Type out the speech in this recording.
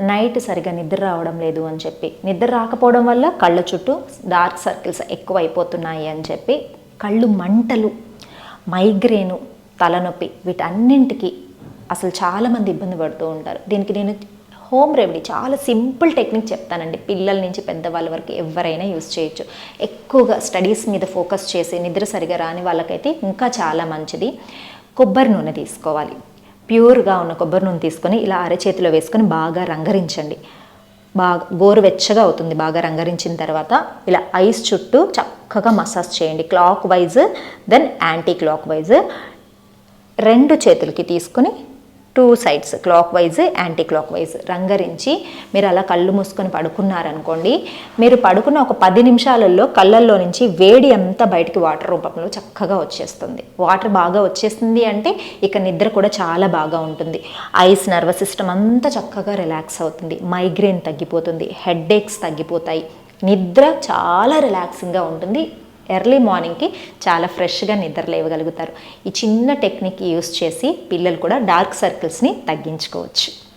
Night సరిగా నిద్ర రావడం లేదు అని చెప్పి, నిద్ర రాకపోవడం వల్ల కళ్ళ చుట్టూ డార్క్ సర్కిల్స్ ఎక్కువ అయిపోతున్నాయి అని చెప్పి, కళ్ళు మంటలు, మైగ్రేను, తలనొప్పి, వీటన్నింటికి అసలు చాలామంది ఇబ్బంది పడుతూ ఉంటారు. దీనికి నేను హోమ్ రెమెడీ చాలా సింపుల్ టెక్నిక్ చెప్తానండి. పిల్లల నుంచి పెద్దవాళ్ళ వరకు ఎవరైనా యూస్ చేయొచ్చు. ఎక్కువగా స్టడీస్ మీద ఫోకస్ చేసి నిద్ర సరిగా రాని వాళ్ళకైతే ఇంకా చాలా మంచిది. కొబ్బరి నూనె తీసుకోవాలి. ప్యూర్గా ఉన్న కొబ్బరి నూనె తీసుకొని ఇలా అరచేతిలో వేసుకొని బాగా రంగరించండి. బాగా గోరువెచ్చగా అవుతుంది. బాగా రంగరించిన తర్వాత ఇలా ఐస్ చుట్టూ చక్కగా మసాజ్ చేయండి. Clockwise then anticlockwise. 2 చేతులకి తీసుకొని 2 sides clockwise anticlockwise రంగరించి మీరు అలా కళ్ళు మూసుకొని పడుకున్నారనుకోండి, మీరు పడుకున్న ఒక 10 నిమిషాలలో కళ్ళల్లో నుంచి వేడి అంతా బయటికి వాటర్ రూపంలో చక్కగా వచ్చేస్తుంది. వాటర్ బాగా వచ్చేస్తుంది అంటే ఇక నిద్ర కూడా చాలా బాగా ఉంటుంది. ఐస్ నర్వస్ సిస్టమ్ అంతా చక్కగా రిలాక్స్ అవుతుంది. మైగ్రేన్ తగ్గిపోతుంది. హెడ్ఏక్స్ తగ్గిపోతాయి. నిద్ర చాలా రిలాక్సింగ్గా ఉంటుంది. ఎర్లీ మార్నింగ్కి చాలా ఫ్రెష్గా నిద్ర లేవగలుగుతారు. ఈ చిన్న టెక్నిక్ యూస్ చేసి పిల్లలు కూడా డార్క్ సర్కిల్స్ని తగ్గించుకోవచ్చు.